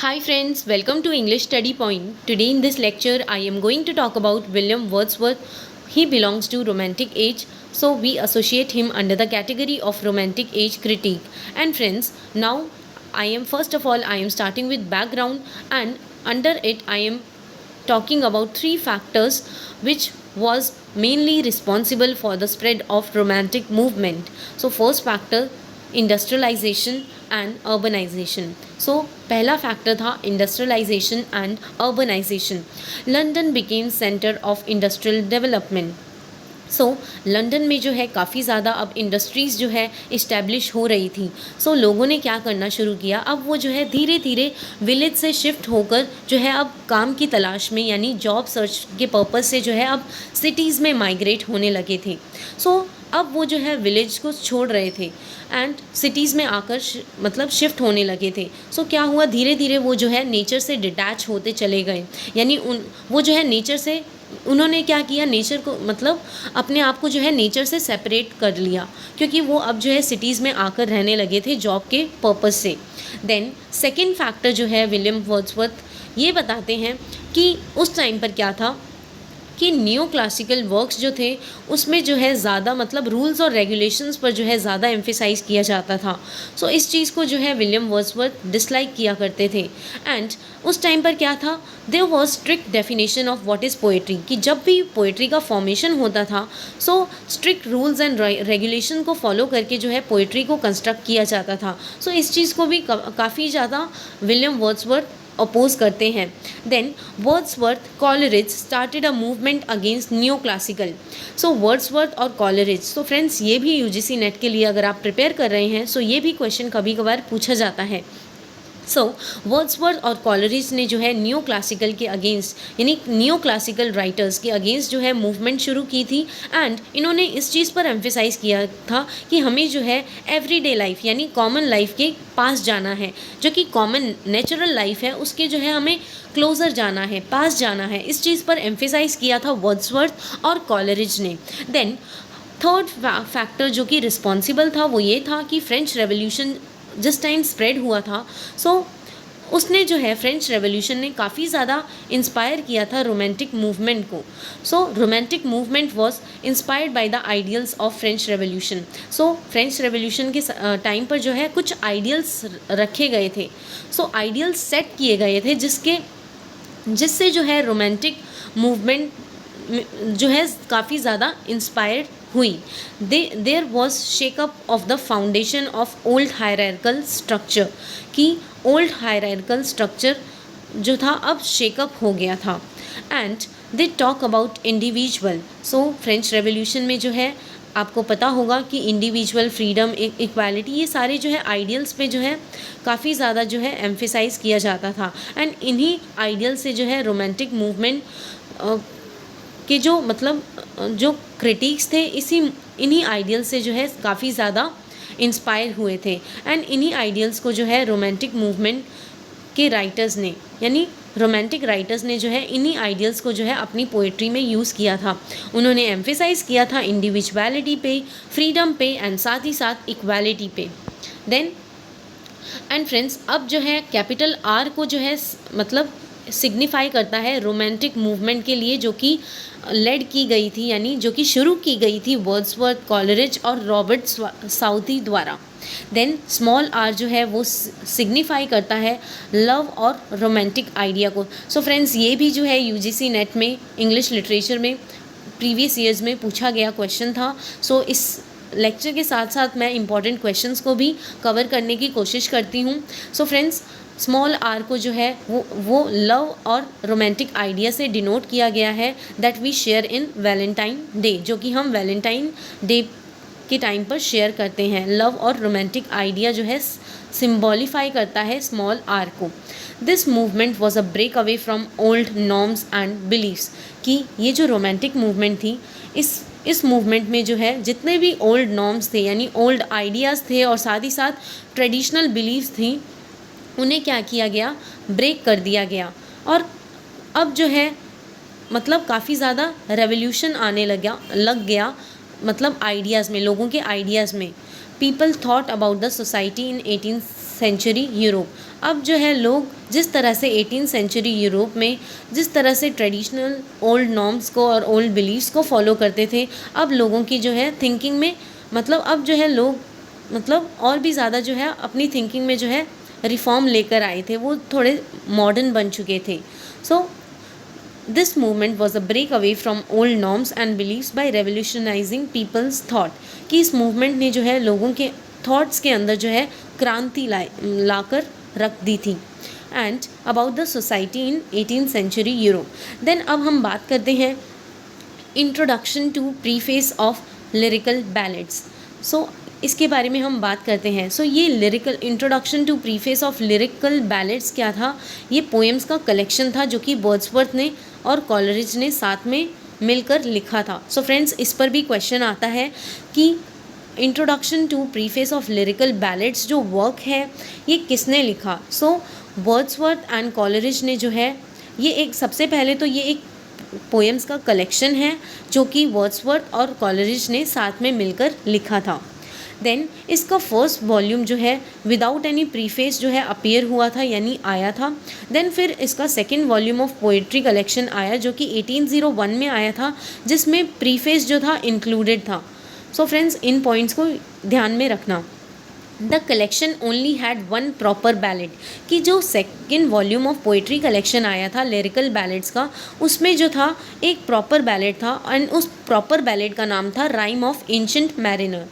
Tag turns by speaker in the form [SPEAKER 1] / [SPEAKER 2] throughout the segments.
[SPEAKER 1] Hi friends, welcome to English Study Point. Today in this lecture I am going to talk about William Wordsworth. He belongs to Romantic age, so we associate him under the category of Romantic age critique. And friends, now I am starting with background, and under it I am talking about three factors which was mainly responsible for the spread of romantic movement. So first factor, industrialisation and urbanisation. So पहला factor था industrialisation and urbanisation. London became centre of industrial development. London में जो है काफ़ी ज़्यादा अब industries जो है इस्टेब्लिश हो रही थी. लोगों ने क्या करना शुरू किया, अब वो जो है धीरे धीरे विलेज से शिफ्ट होकर जो है अब काम की तलाश में यानी जॉब सर्च के पर्पज़ से जो है अब सिटीज़ में माइग्रेट होने लगे थे. अब वो जो है विलेज को छोड़ रहे थे एंड सिटीज़ में आकर मतलब शिफ्ट होने लगे थे. क्या हुआ, धीरे धीरे वो जो है नेचर से डिटैच होते चले गए. यानी वो जो है नेचर से उन्होंने क्या किया, नेचर को मतलब अपने आप को जो है नेचर से सेपरेट कर लिया, क्योंकि वो अब जो है सिटीज़ में आकर रहने लगे थे जॉब के पर्पज़ से. देन सेकेंड फैक्टर जो है विलियम वर्ड्सवर्थ ये बताते हैं कि उस टाइम पर क्या था कि न्यू क्लासिकल वर्क्स जो थे उसमें जो है ज़्यादा मतलब रूल्स और रेगुलेशंस पर जो है ज़्यादा एम्फेसाइज किया जाता था. इस चीज़ को जो है विलियम वर्ड्सवर्थ डिसलाइक किया करते थे. एंड उस टाइम पर क्या था, there was strict definition of what is poetry, कि जब भी पोएट्री का फॉर्मेशन होता था स्ट्रिक्ट रूल्स एंड रेगुलेशन को फॉलो करके जो है पोएट्री को कंस्ट्रक्ट किया जाता था. इस चीज़ को भी काफ़ी ज़्यादा विलियम वर्ड्सवर्थ अपोज करते हैं. Then Wordsworth Coleridge started a movement against new classical. Wordsworth और कॉलरिज, फ्रेंड्स ये भी यूजीसी नेट के लिए अगर आप प्रिपेयर कर रहे हैं ये भी क्वेश्चन कभी कभार पूछा जाता है. वर्ड्सवर्थ और कॉलरिज ने जो है न्यू क्लासिकल के अगेंस्ट यानी न्यू क्लासिकल राइटर्स के अगेंस्ट जो है मूवमेंट शुरू की थी. एंड इन्होंने इस चीज़ पर एम्फेसाइज किया था कि हमें जो है एवरीडे लाइफ यानी कॉमन लाइफ के पास जाना है, जो कि कॉमन नेचुरल लाइफ है उसके जो है हमें क्लोज़र जाना है, पास जाना है. इस चीज़ पर एम्फेसाइज किया था वर्ड्सवर्थ और कॉलरिज ने. देन थर्ड फैक्टर जो कि रिस्पॉन्सिबल था वो ये था कि फ्रेंच रेवोल्यूशन जिस टाइम स्प्रेड हुआ था उसने जो है फ्रेंच रेवोल्यूशन ने काफ़ी ज़्यादा इंस्पायर किया था रोमांटिक मूवमेंट को. Romantic movement was inspired by the ideals of French revolution. French revolution के टाइम पर जो है कुछ आइडियल्स रखे गए थे. आइडियल्स सेट किए गए थे जिससे जो है रोमांटिक मूवमेंट जो है काफ़ी ज़्यादा इंस्पायर्ड हुई. There was shake up of the foundation of old hierarchical structure, कि ओल्ड हायरार्कल स्ट्रक्चर जो था अब शेकअप हो गया था. And they talk about individual. French revolution में जो है आपको पता होगा कि इंडिविजुअल फ्रीडम, इक्वालिटी, ये सारे जो है आइडियल्स पे जो है काफ़ी ज़्यादा जो है एम्फेसाइज किया जाता था. एंड इन्हीं आइडियल से जो है रोमांटिक मूवमेंट कि जो मतलब जो क्रिटिक्स थे इन्हीं आइडियल्स से जो है काफ़ी ज़्यादा इंस्पायर हुए थे. एंड इन्हीं आइडियल्स को जो है रोमांटिक मूवमेंट के राइटर्स ने यानी रोमांटिक राइटर्स ने जो है इन्हीं आइडियल्स को जो है अपनी पोइट्री में यूज़ किया था. उन्होंने एम्फेसाइज किया था इंडिविजुअलिटी पे, फ्रीडम पे एंड साथ ही साथ इक्वालिटी पे. देन एंड फ्रेंड्स अब जो है कैपिटल आर को जो है मतलब सिग्निफाई करता है रोमांटिक मूवमेंट के लिए, जो कि लेड की गई थी यानी जो कि शुरू की गई थी वर्ड्सवर्थ, कॉलरिज और रॉबर्ट साउथी द्वारा. देन स्मॉल आर जो है वो सिग्निफाई करता है लव और रोमांटिक आइडिया को. फ्रेंड्स ये भी जो है यूजीसी नेट में इंग्लिश लिटरेचर में प्रीवियस ईयर्स में पूछा गया क्वेश्चन था. इस लेक्चर के साथ साथ मैं इंपॉर्टेंट क्वेश्चंस को भी कवर करने की कोशिश करती हूँ. फ्रेंड्स स्मॉल आर को जो है वो लव और रोमांटिक आइडिया से डिनोट किया गया है that we share in Valentine day, जो कि हम वैलेंटाइन डे के टाइम पर शेयर करते हैं. लव और रोमांटिक आइडिया जो है सिम्बॉलिफाई करता है स्मॉल आर को. This movement was a break away from old norms and beliefs, कि ये जो रोमांटिक मूवमेंट थी इस मूवमेंट में जो है जितने भी ओल्ड नॉर्म्स थे यानी ओल्ड आइडियाज़ थे और साथ ही साथ ट्रेडिशनल बिलीव्स थी उन्हें क्या किया गया, ब्रेक कर दिया गया. और अब जो है मतलब काफ़ी ज़्यादा रेवोल्यूशन आने लग गया मतलब आइडियाज़ में, लोगों के आइडियाज़ में. People thought about the society in 18th century Europe. अब जो है लोग जिस तरह से 18th सेंचुरी यूरोप में जिस तरह से ट्रेडिशनल ओल्ड नॉर्म्स को और ओल्ड बिलीव्स को फॉलो करते थे, अब लोगों की जो है थिंकिंग में मतलब अब जो है लोग मतलब और भी ज़्यादा जो है अपनी थिंकिंग में जो है रिफॉर्म लेकर आए थे, वो थोड़े मॉडर्न बन चुके थे। So this movement was a break away from old norms and beliefs by revolutionising people's thought, कि इस मूवमेंट ने जो है लोगों के थॉट्स के अंदर जो है क्रांति लाकर रख दी थी। And about the society in 18th century Europe. Then अब हम बात करते हैं introduction to preface of lyrical ballads. So इसके बारे में हम बात करते हैं। सो ये lyrical introduction to preface of lyrical ballads क्या था? ये पोएम्स का कलेक्शन था जो कि वर्ड्सवर्थ ने और कॉलरिज ने साथ में मिलकर लिखा था। सो फ्रेंड्स, इस पर भी क्वेश्चन आता है कि introduction to preface of lyrical ballads जो वर्क है ये किसने लिखा? सो वर्ड्सवर्थ एंड कॉलरिज ने जो है ये एक सबसे पहले तो ये एक पोएम्स का कलेक्शन है जो कि वर्ड्सवर्थ और कॉलरिज ने साथ में मिलकर लिखा था। देन इसका फर्स्ट वॉल्यूम जो है विदाउट एनी प्रीफेस जो है अपीयर हुआ था, यानी आया था। देन फिर इसका second volume of poetry collection आया जो कि 1801 में आया था, जिसमें प्रीफेस जो था इंक्लूडेड था। सो फ्रेंड्स, इन पॉइंट्स को ध्यान में रखना। The collection only had one proper ballad, कि जो second volume of poetry collection आया था लिरिकल बैलेड्स का, उसमें जो था एक प्रॉपर बैलेड था एंड उस प्रॉपर बैलेड का नाम था rhyme of ancient mariner.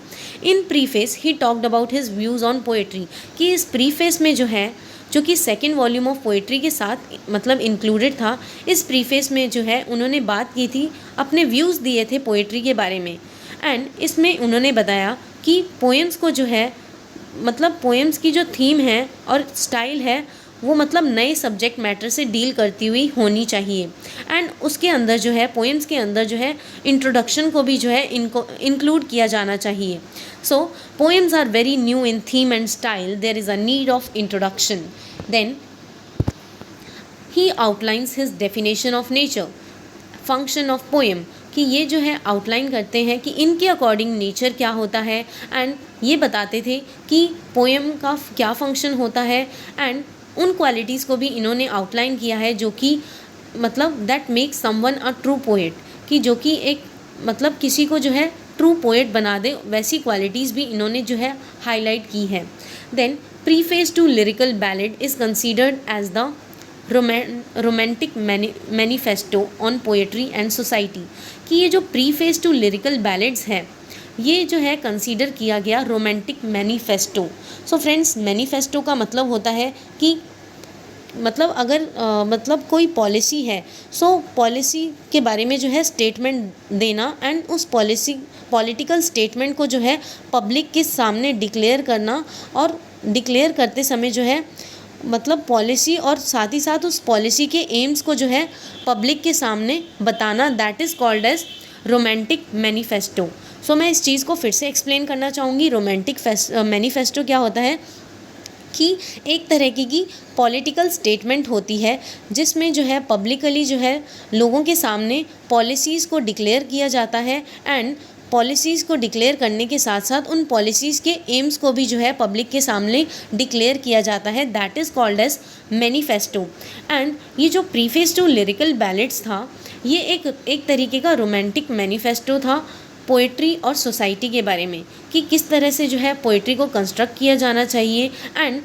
[SPEAKER 1] In preface he talked about his views on poetry, कि इस प्रीफेस में जो है जो कि सेकेंड वॉल्यूम ऑफ पोइट्री के साथ मतलब इंक्लूडेड था, इस प्रीफेस में जो है उन्होंने बात की थी, अपने व्यूज़ दिए थे पोइट्री के बारे में। एंड इसमें उन्होंने बताया कि पोएम्स को जो है मतलब पोएम्स की जो थीम है और स्टाइल है वो मतलब नए सब्जेक्ट मैटर से डील करती हुई होनी चाहिए। एंड उसके अंदर जो है पोएम्स के अंदर जो है इंट्रोडक्शन को भी जो है इनको इंक्लूड किया जाना चाहिए। So poems are very new in theme and style, there is a need of introduction. Then he outlines his definition of nature, function of poem, कि ये जो है आउटलाइन करते हैं कि इनके अकॉर्डिंग नेचर क्या होता है, एंड ये बताते थे कि पोएम का क्या फंक्शन होता है, एंड उन क्वालिटीज़ को भी इन्होंने आउटलाइन किया है जो कि मतलब that makes someone a true poet, कि जो कि एक मतलब किसी को जो है ट्रू पोएट बना दे, वैसी क्वालिटीज़ भी इन्होंने जो है हाईलाइट की है। Then preface to lyrical ballad is considered as the romantic manifesto on poetry and society, कि ये जो प्रीफेस टू लिरिकल बैलेड्स है ये जो है कंसीडर किया गया romantic manifesto. So friends, manifesto का मतलब होता है कि मतलब अगर मतलब कोई पॉलिसी है, सो पॉलिसी के बारे में जो है स्टेटमेंट देना एंड उस पॉलिटिकल स्टेटमेंट को जो है पब्लिक के सामने डिक्लेयर करना, और डिक्लेयर करते समय जो है मतलब पॉलिसी और साथ ही साथ उस पॉलिसी के एम्स को जो है पब्लिक के सामने बताना, that is called as romantic manifesto. So मैं इस चीज़ को फिर से एक्सप्लेन करना चाहूँगी। रोमांटिक मैनिफेस्टो क्या होता है कि एक तरह की पॉलिटिकल स्टेटमेंट होती है जिसमें जो है पब्लिकली जो है लोगों के सामने पॉलिसीज़ को डिक्लेयर किया जाता है, एंड पॉलिसीज़ को डिक्लेयर करने के साथ साथ उन पॉलिसीज़ के एम्स को भी जो है पब्लिक के सामने डिक्लेयर किया जाता है, that is called as manifesto. And ये जो प्रीफेस टू लिरिकल बैलेड्स था ये एक तरीके का रोमांटिक मैनिफेस्टो था पोइट्री और सोसाइटी के बारे में, कि किस तरह से जो है पोइट्री को कंस्ट्रक्ट किया जाना चाहिए, एंड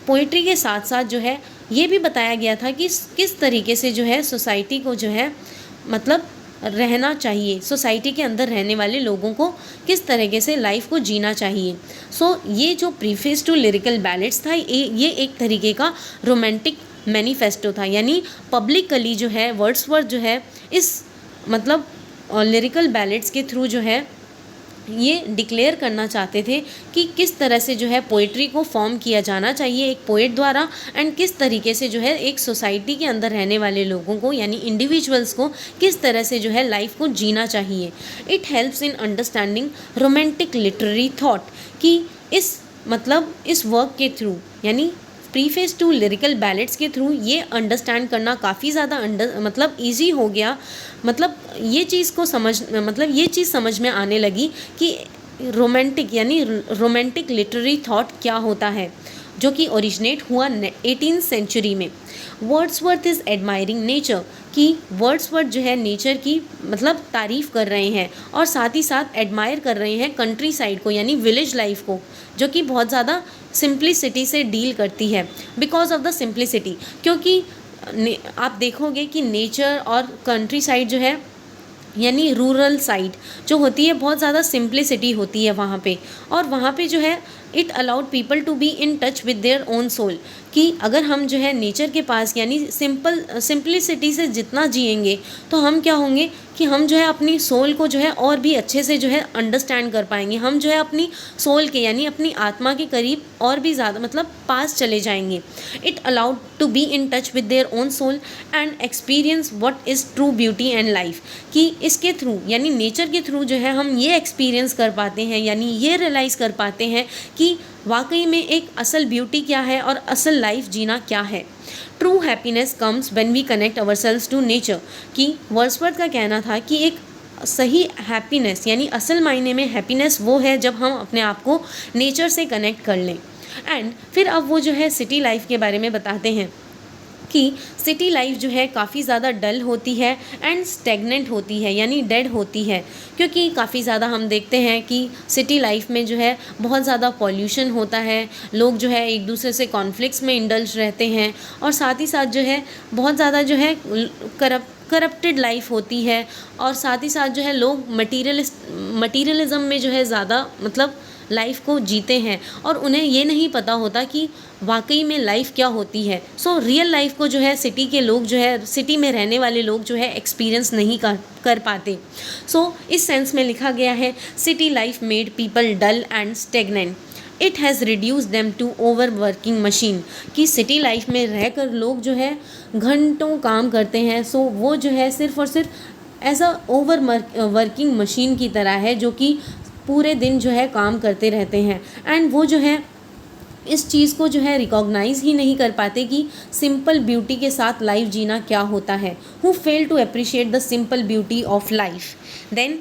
[SPEAKER 1] पोइट्री के साथ साथ जो है ये भी बताया गया था कि किस तरीके से जो है सोसाइटी को जो है मतलब रहना चाहिए, सोसाइटी के अंदर रहने वाले लोगों को किस तरीके से लाइफ को जीना चाहिए। सो ये जो प्रीफेस टू लिरिकल बैलेड्स था ये एक तरीके का रोमांटिक मैनिफेस्टो था, यानी पब्लिकली जो है वर्ड्सवर्थ जो है इस मतलब लिरिकल बैलेड्स के थ्रू जो है ये डिक्लेयर करना चाहते थे कि किस तरह से जो है पोइट्री को फॉर्म किया जाना चाहिए एक पोएट द्वारा, एंड किस तरीके से जो है एक सोसाइटी के अंदर रहने वाले लोगों को यानी इंडिविजुअल्स को किस तरह से जो है लाइफ को जीना चाहिए। It helps in understanding romantic literary thought, कि इस मतलब इस वर्क के थ्रू यानी प्रीफेस टू लिरिकल बैलेड्स के थ्रू ये अंडरस्टैंड करना काफ़ी ज़्यादा मतलब ईजी हो गया। मतलब ये चीज़ को समझ में आने लगी कि रोमांटिक यानी रोमांटिक लिटरेरी थॉट क्या होता है, जो कि ओरिजिनेट हुआ 18th सेंचुरी में। वर्ड्सवर्थ इज़ एडमायरिंग नेचर, कि वर्ड्सवर्थ जो है नेचर की मतलब तारीफ़ कर रहे हैं और साथ ही साथ एडमायर कर रहे हैं कंट्री साइड को यानी विलेज लाइफ को, जो कि बहुत ज़्यादा सिंप्लिसिटी से डील करती है। बिकॉज ऑफ द सिंप्लिसिटी, क्योंकि आप देखोगे कि नेचर और कंट्री साइड जो है यानी रूरल साइड जो होती है बहुत ज़्यादा सिंप्लिसिटी होती है वहाँ पे, और वहाँ पे जो है it allowed people to be in touch with their own soul, कि अगर हम जो है नेचर के पास यानी सिंप्लिसिटी से जितना जिएंगे तो हम क्या होंगे कि हम जो है अपनी सोल को जो है और भी अच्छे से जो है अंडरस्टैंड कर पाएंगे। हम जो है अपनी सोल के यानी अपनी आत्मा के करीब और भी ज़्यादा मतलब पास चले जाएंगे। It allowed to be in touch with their own soul and experience what is true beauty and life, कि इसके थ्रू यानी नेचर के थ्रू जो है हम ये एक्सपीरियंस कर पाते हैं यानी ये रियलाइज़ कर पाते हैं कि वाकई में एक असल ब्यूटी क्या है और असल लाइफ जीना क्या है। True happiness comes when we connect ourselves to nature, कि वर्ड्सवर्थ का कहना था कि एक सही हैप्पीनेस यानी असल मायने में हैप्पीनेस वो है जब हम अपने आप को नेचर से कनेक्ट कर लें। एंड फिर अब वो जो है सिटी लाइफ के बारे में बताते हैं कि सिटी लाइफ जो है काफ़ी ज़्यादा डल होती है एंड स्टेगनेंट होती है यानी डेड होती है, क्योंकि काफ़ी ज़्यादा हम देखते हैं कि सिटी लाइफ में जो है बहुत ज़्यादा पॉल्यूशन होता है, लोग जो है एक दूसरे से कॉन्फ्लिक्ट्स में इंडल्ज रहते हैं, और साथ ही साथ जो है बहुत ज़्यादा जो है करप्टेड लाइफ होती है, और साथ ही साथ जो है लोग मटीरियलिज्म में जो है ज़्यादा मतलब लाइफ को जीते हैं और उन्हें ये नहीं पता होता कि वाकई में लाइफ क्या होती है। सो रियल लाइफ को जो है सिटी के लोग जो है सिटी में रहने वाले लोग जो है एक्सपीरियंस नहीं कर पाते। सो इस सेंस में लिखा गया है city life made people dull and stagnant, it has reduce them to over working machine, कि सिटी लाइफ में रहकर लोग जो है घंटों काम करते हैं। सो वो जो है सिर्फ और सिर्फ as a over working machine की तरह है जो कि पूरे दिन जो है काम करते रहते हैं, एंड वो जो है इस चीज़ को जो है रिकॉग्नाइज़ ही नहीं कर पाते कि सिंपल ब्यूटी के साथ लाइफ जीना क्या होता है। Who fail to appreciate the simple beauty of life. Then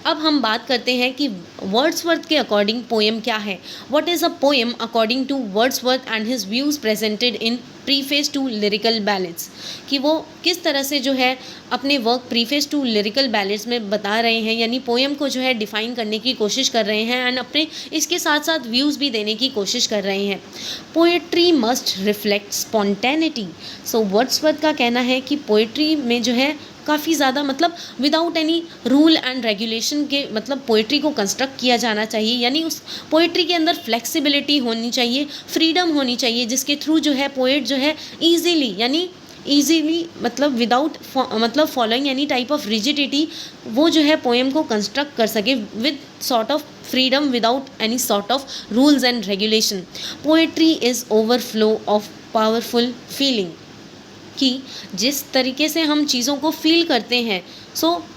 [SPEAKER 1] अब हम बात करते हैं कि वर्ड्सवर्थ के अकॉर्डिंग पोएम क्या है। What is a poem according to Wordsworth and his views presented in preface to lyrical ballads, कि वो किस तरह से जो है अपने work preface to lyrical ballads में बता रहे हैं, यानी पोएम को जो है डिफ़ाइन करने की कोशिश कर रहे हैं एंड अपने इसके साथ साथ व्यूज़ भी देने की कोशिश कर रहे हैं। Poetry must reflect spontaneity. So Wordsworth का कहना है कि पोएट्री में जो है काफ़ी ज़्यादा मतलब without any rule and regulation के मतलब पोइट्री को कंस्ट्रक्ट किया जाना चाहिए, यानी उस पोइट्री के अंदर फ्लेक्सिबिलिटी होनी चाहिए, फ्रीडम होनी चाहिए, जिसके थ्रू जो है पोएट जो है ईजीली मतलब विदाउट मतलब following any type of rigidity वो जो है पोएम को कंस्ट्रक्ट कर सके with sort of freedom without any sort of rules and regulation. Poetry is overflow of powerful feeling, कि जिस तरीके से हम चीज़ों को फील करते हैं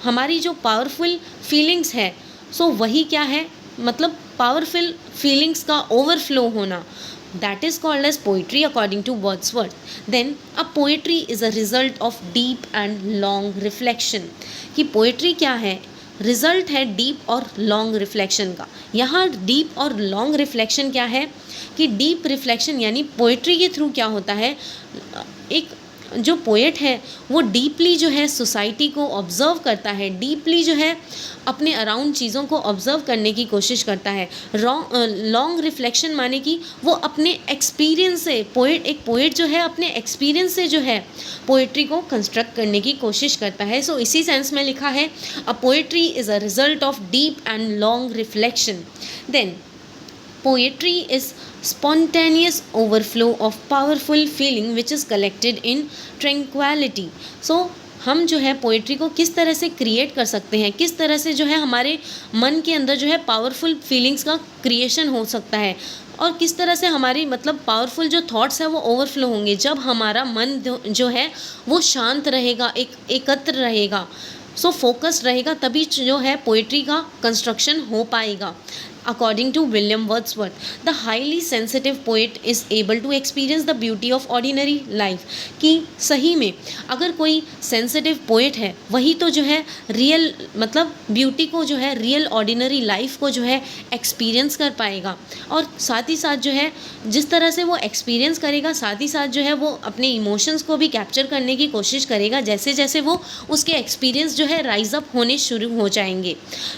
[SPEAKER 1] हमारी जो पावरफुल फीलिंग्स है वही क्या है मतलब पावरफुल फीलिंग्स का ओवरफ्लो होना, that is called as poetry according to Wordsworth. Then a poetry is a result of deep and long reflection, कि पोइट्री क्या है, रिजल्ट है डीप और लॉन्ग रिफ्लेक्शन का। यहाँ डीप और लॉन्ग रिफ्लेक्शन क्या है कि डीप रिफ्लेक्शन यानी पोइट्री के थ्रू क्या होता है, एक जो पोएट है वो डीपली जो है सोसाइटी को ऑब्ज़र्व करता है, डीपली जो है अपने अराउंड चीज़ों को ऑब्ज़र्व करने की कोशिश करता है। लॉन्ग रिफ्लेक्शन माने कि वो अपने एक्सपीरियंस से एक पोएट जो है अपने एक्सपीरियंस से जो है पोएट्री को कंस्ट्रक्ट करने की कोशिश करता है। सो इसी सेंस में लिखा है a poetry is a result of deep and long reflection. Then poetry is spontaneous overflow of powerful feeling which is collected in tranquility। so हम जो है पोइट्री को किस तरह से क्रिएट कर सकते हैं, किस तरह से जो है हमारे मन के अंदर जो है पावरफुल फीलिंग्स का क्रिएशन हो सकता है, और किस तरह से हमारी मतलब पावरफुल जो थॉट्स हैं वो ओवरफ्लो होंगे जब हमारा मन जो है वो शांत रहेगा, एकत्र रहेगा, फोकस्ड रहेगा, तभी जो है पोइट्री का कंस्ट्रक्शन हो पाएगा। According to William Wordsworth, the highly sensitive poet is able to experience the beauty of ordinary life. कि सही में अगर कोई सेंसिटिव पोएट है वही तो जो है रियल मतलब ब्यूटी को जो है रियल ऑर्डिनरी लाइफ को जो है एक्सपीरियंस कर पाएगा, और साथ ही साथ जो है जिस तरह से वो एक्सपीरियंस करेगा साथ ही साथ जो है वो अपने इमोशंस को भी कैप्चर करने की कोशिश करेगा जैसे जैसे वो उसके एक्सपीरियंस जो है राइज अप होने शुरू हो जाएंगे.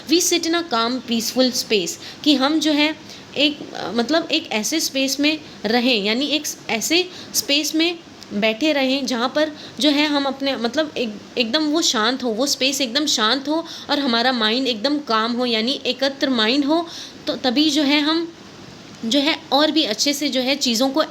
[SPEAKER 1] We sit in a calm peaceful space, कि हम जो है एक मतलब एक ऐसे स्पेस में रहें, यानी एक ऐसे स्पेस में बैठे रहें जहाँ पर जो है हम अपने मतलब एकदम वो शांत हो, वो स्पेस एकदम शांत हो और हमारा माइंड एकदम काम हो, यानी एकत्र माइंड हो, तो तभी जो है हम जो है और भी अच्छे से जो है चीज़ों को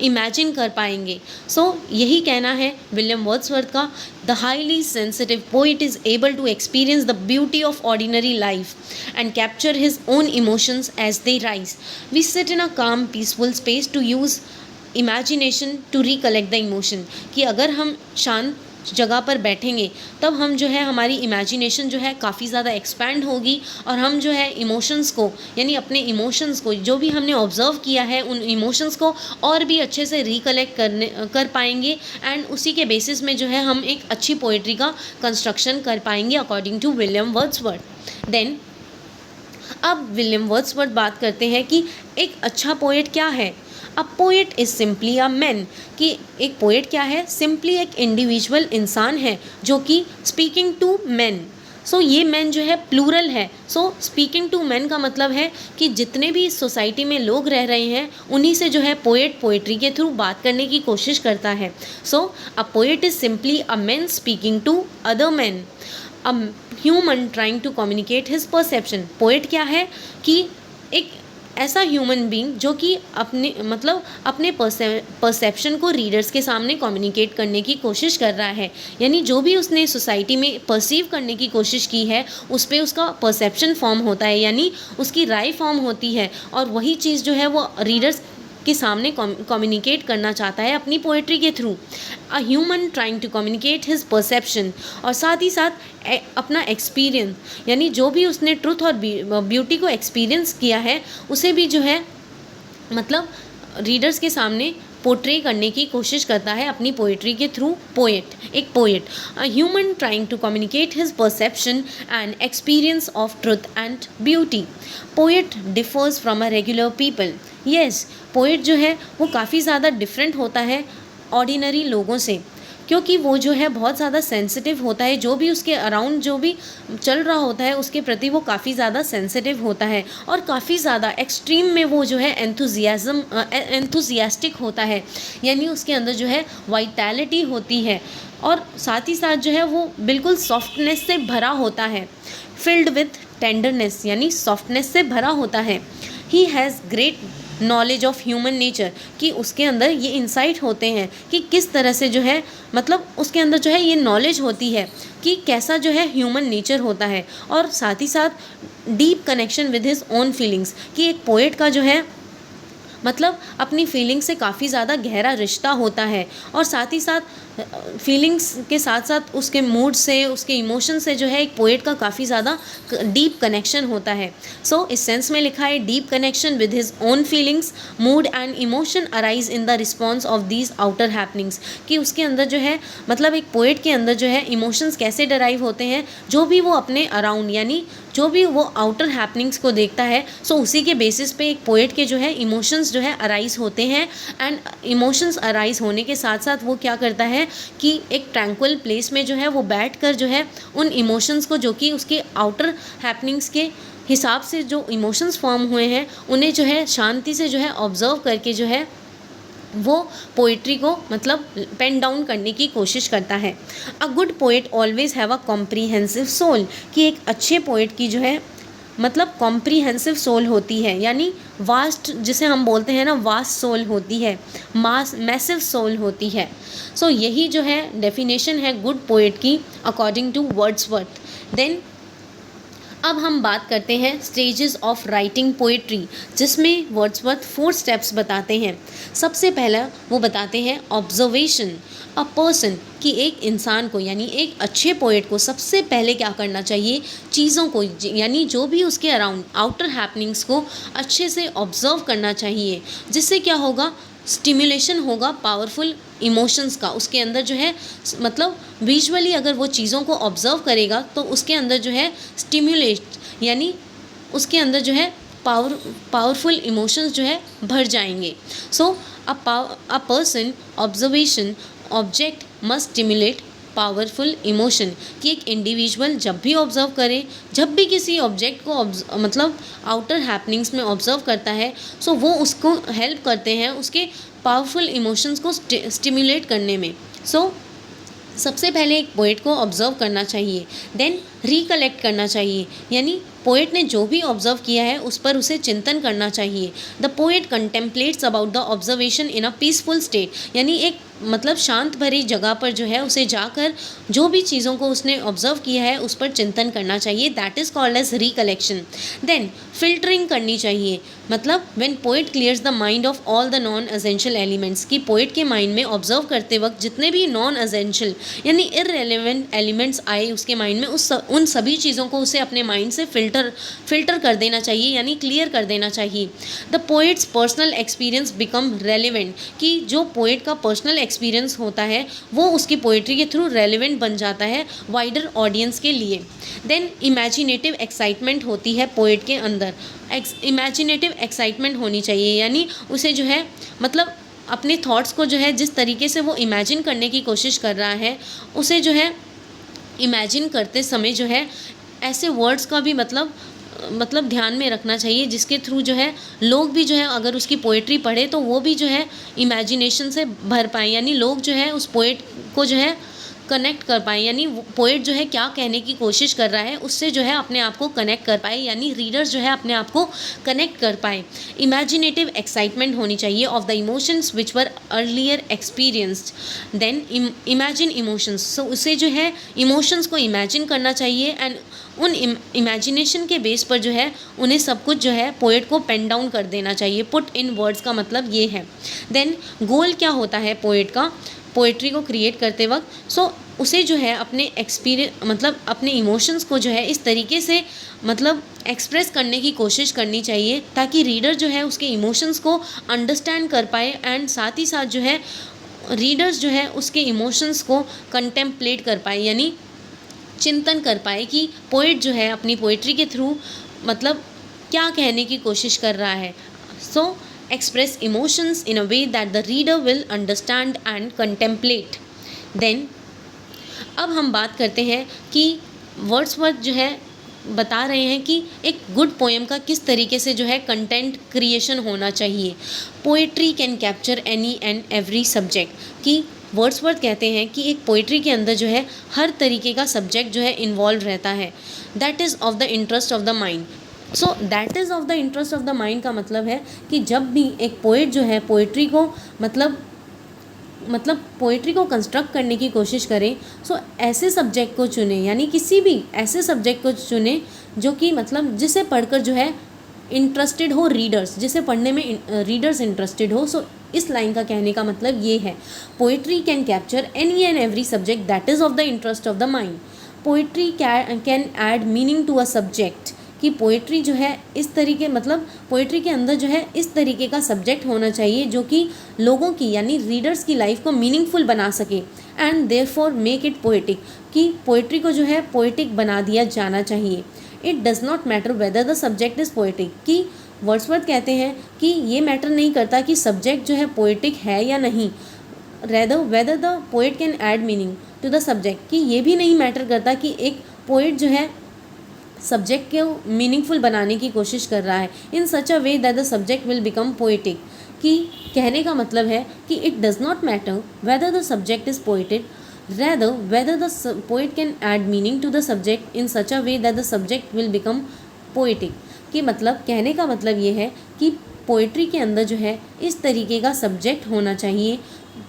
[SPEAKER 1] इमेजिन कर पाएंगे. सो यही कहना है विलियम वर्ड्सवर्थ का. The highly sensitive poet is able to experience the beauty of ordinary life and capture his own emotions as they rise. We sit in a calm peaceful space to use imagination to recollect the emotion. कि अगर हम शांत जगह पर बैठेंगे तब हम जो है हमारी इमेजिनेशन जो है काफ़ी ज़्यादा एक्सपैंड होगी और हम जो है इमोशंस को यानी अपने इमोशंस को जो भी हमने ऑब्ज़र्व किया है उन इमोशंस को और भी अच्छे से रिकलेक्ट कर पाएंगे एंड उसी के बेसिस में जो है हम एक अच्छी पोइट्री का कंस्ट्रक्शन कर पाएंगे according to William Wordsworth. Then अब विलियम वर्ड्सवर्थ बात करते हैं कि एक अच्छा पोएट क्या है. A poet is simply a man, कि एक पोएट क्या है, सिंपली एक इंडिविजुअल इंसान है जो कि स्पीकिंग टू मैन. सो ये मैन जो है प्लूरल है. सो स्पीकिंग टू मैन का मतलब है कि जितने भी सोसाइटी में लोग रह रहे हैं उन्हीं से जो है पोएट पोएट्री के थ्रू बात करने की कोशिश करता है. So a poet is simply a man speaking to other man. A human trying to communicate his perception. Poet क्या है कि एक ऐसा ह्यूमन बीइंग जो कि अपने परसेप्शन को रीडर्स के सामने कम्युनिकेट करने की कोशिश कर रहा है, यानी जो भी उसने सोसाइटी में परसीव करने की कोशिश की है उस पर उसका परसेप्शन फॉर्म होता है, यानी उसकी राय फॉर्म होती है और वही चीज़ जो है वो रीडर्स के सामने कम्युनिकेट करना चाहता है अपनी पोएट्री के through. A human trying to communicate his perception, और साथ ही साथ अपना एक्सपीरियंस, यानी जो भी उसने ट्रुथ और ब्यूटी को एक्सपीरियंस किया है उसे भी जो है मतलब रीडर्स के सामने पोर्ट्रे करने की कोशिश करता है अपनी पोएट्री के थ्रू. एक poet. A human trying to communicate his perception and experience of truth and beauty. Poet differs from a regular people. Yes, poet जो है वो काफ़ी ज़्यादा डिफरेंट होता है ऑर्डिनरी लोगों से, क्योंकि वो जो है बहुत ज़्यादा सेंसिटिव होता है. जो भी उसके अराउंड जो भी चल रहा होता है उसके प्रति वो काफ़ी ज़्यादा सेंसिटिव होता है और काफ़ी ज़्यादा एक्सट्रीम में वो जो है एंथुजियास्टिक होता है, यानी उसके अंदर जो है वाइटैलिटी होती है और साथ ही साथ जो है वो बिल्कुल सॉफ्टनेस से भरा होता है. फिल्ड विथ टेंडरनेस, यानी सॉफ्टनेस से भरा होता है. He has great knowledge of human nature, कि उसके अंदर ये इंसाइट होते हैं कि किस तरह से जो है मतलब उसके अंदर जो है ये नॉलेज होती है कि कैसा जो है ह्यूमन नेचर होता है, और साथ ही साथ deep connection with his own feelings, कि एक पोएट का जो है मतलब अपनी फीलिंग्स से काफ़ी ज़्यादा गहरा रिश्ता होता है और साथ ही साथ फीलिंग्स के साथ साथ उसके मूड से उसके इमोशन से जो है एक पोएट का काफ़ी ज़्यादा डीप कनेक्शन होता है. सो इस सेंस में लिखा है deep connection with his own feelings, mood and emotion arise in the response of these outer happenings, कि उसके अंदर जो है मतलब एक पोएट के अंदर जो है इमोशंस कैसे डराइव होते हैं, जो भी वो अपने अराउंड यानी जो भी वो आउटर हैपनिंग्स को देखता है सो उसी के बेसिस पे एक पोएट के जो है इमोशंस जो है अराइज होते हैं. एंड इमोशंस अराइज होने के साथ साथ वो क्या करता है कि एक ट्रैंक्विल प्लेस में जो है वो बैठकर जो है उन इमोशंस को जो कि उसके आउटर हैपनिंग्स के हिसाब से जो इमोशंस फॉर्म हुए हैं उन्हें जो है शांति से जो है ऑब्जर्व करके जो है वो पोइट्री को मतलब पेन डाउन करने की कोशिश करता है. A good poet always have a comprehensive soul, कि एक अच्छे पोएट की जो है मतलब कॉम्प्रीहेंसिव सोल होती है, यानी वास्ट जिसे हम बोलते हैं ना वास्ट सोल होती है, मैसिव सोल होती है. सो यही जो है डेफिनेशन है गुड पोएट की अकॉर्डिंग टू वर्ड्सवर्थ. देन अब हम बात करते हैं स्टेजेस ऑफ राइटिंग पोइट्री, जिसमें वर्ड्सवर्थ 4 स्टेप्स बताते हैं। सबसे पहला वो बताते हैं ऑब्जर्वेशन अ पर्सन, कि एक इंसान को यानी एक अच्छे पोएट को सबसे पहले क्या करना चाहिए, चीज़ों को यानी जो भी उसके अराउंड आउटर हैपनिंग्स को अच्छे से ऑब्जर्व करना चाहिए, जिससे क्या होगा, स्टिमुलेशन होगा पावरफुल इमोशंस का। उसके अंदर जो है मतलब विजुअली अगर वो चीज़ों को ऑब्जर्व करेगा तो उसके अंदर जो है स्टिमुलेट यानी उसके अंदर जो है पावरफुल इमोशंस जो है भर जाएंगे। So a person observation object must stimulate powerful emotion, कि एक इंडिविजुअल जब भी ऑब्जर्व करे, जब भी किसी ऑब्जेक्ट को मतलब आउटर हैपनिंग्स में ऑब्जर्व करता है, सो वो उसको हेल्प करते हैं उसके पावरफुल इमोशंस को स्टिमुलेट करने में। सो सबसे पहले एक पोएट को ऑब्जर्व करना चाहिए, देन रिकलेक्ट करना चाहिए, यानी पोएट ने जो भी ऑब्जर्व किया है उस पर उसे चिंतन करना चाहिए। The poet contemplates about the observation in a peaceful state, यानी एक मतलब शांत भरी जगह पर जो है उसे जाकर जो भी चीज़ों को उसने ऑब्जर्व किया है उस पर चिंतन करना चाहिए, that is called as recollection. Then filtering करनी चाहिए, मतलब when poet clears the mind of all the non essential elements, की पोएट के माइंड में ऑब्जर्व करते वक्त जितने भी नॉन एसेंशियल यानी इररेलेवेंट एलिमेंट्स आए उसके माइंड में, उन सभी चीज़ों को उसे अपने माइंड से फिल्टर कर देना चाहिए, यानी क्लियर कर देना चाहिए। The poets personal experience become relevant, कि जो पोएट का पर्सनल एक्सपीरियंस होता है वो उसकी पोएट्री के थ्रू रेलिवेंट बन जाता है वाइडर ऑडियंस के लिए। देन इमेजिनेटिव एक्साइटमेंट होती है पोएट के अंदर, इमेजिनेटिव एक्साइटमेंट होनी चाहिए, यानी उसे जो है मतलब अपने थॉट्स को जो है जिस तरीके से वो इमेजिन करने की कोशिश कर रहा है, उसे जो है इमेजिन करते समय जो है ऐसे वर्ड्स का भी मतलब ध्यान में रखना चाहिए, जिसके थ्रू जो है लोग भी जो है अगर उसकी पोएट्री पढ़े तो वो भी जो है इमेजिनेशन से भर पाए, यानी लोग जो है उस पोएट को जो है कनेक्ट कर पाए, यानी पोएट जो है क्या कहने की कोशिश कर रहा है उससे जो है अपने आप को कनेक्ट कर पाए, यानी रीडर्स जो है अपने आप को कनेक्ट कर पाए। इमेजिनेटिव एक्साइटमेंट होनी चाहिए of the emotions which were earlier experienced. Then imagine emotions, so उसे जो है इमोशंस को इमेजिन करना चाहिए एंड उन इमेजिनेशन के बेस पर जो है उन्हें सब कुछ जो है पोएट को पेन डाउन कर देना चाहिए। पुट इन वर्ड्स का मतलब ये है। देन गोल क्या होता है पोएट का पोएट्री को क्रिएट करते वक्त, सो उसे जो है अपने एक्सपीरियंस मतलब अपने इमोशंस को जो है इस तरीके से मतलब एक्सप्रेस करने की कोशिश करनी चाहिए ताकि रीडर जो है उसके इमोशंस को अंडरस्टैंड कर पाए एंड साथ ही साथ जो है रीडर्स जो है उसके इमोशंस को कंटेम्पलेट कर पाए, यानी चिंतन कर पाए कि पोएट जो है अपनी पोएट्री के थ्रू मतलब क्या कहने की कोशिश कर रहा है। सो express emotions in a way that the reader will understand and contemplate. Then अब हम बात करते हैं कि वर्ड्सवर्थ जो है बता रहे हैं कि एक गुड पोएम का किस तरीके से जो है कंटेंट क्रिएशन होना चाहिए। Poetry can capture any and every subject, कि वर्ड्सवर्थ कहते हैं कि एक पोएट्री के अंदर जो है हर तरीके का सब्जेक्ट जो है इन्वॉल्व रहता है। That is of the interest of the mind. So that is of the interest of the mind का मतलब है कि जब भी एक पोएट जो है पोएट्री को मतलब पोएट्री को कंस्ट्रक्ट करने की कोशिश करें, सो ऐसे सब्जेक्ट को चुने, यानी किसी भी ऐसे सब्जेक्ट को चुने जो कि मतलब जिसे पढ़कर जो है इंटरेस्टेड हो रीडर्स, जिसे पढ़ने में रीडर्स इंटरेस्टेड हो। सो इस लाइन का कहने का मतलब ये है, poetry can capture any and every subject that is of the interest of the mind. Poetry can add meaning to a subject, कि पोएट्री जो है इस तरीके मतलब पोएट्री के अंदर जो है इस तरीके का सब्जेक्ट होना चाहिए जो कि लोगों की यानी रीडर्स की लाइफ को मीनिंगफुल बना सके and therefore make it poetic, कि पोएट्री को जो है पोएटिक बना दिया जाना चाहिए। It does not matter whether the subject is poetic, कि वर्ड्सवर्थ कहते हैं कि ये मैटर नहीं करता कि सब्जेक्ट जो है पोएटिक है या नहीं, rather whether the poet can add meaning to the subject, कि ये भी नहीं मैटर करता कि एक पोएट जो है सब्जेक्ट को मीनिंगफुल बनाने की कोशिश कर रहा है in such a way that the subject will become poetic, कि कहने का मतलब है कि it does not matter whether the subject is poetic, rather whether the poet can add meaning to the subject in such a way that the subject will become poetic, कि मतलब कहने का मतलब ये है कि पोइट्री के अंदर जो है इस तरीके का सब्जेक्ट होना चाहिए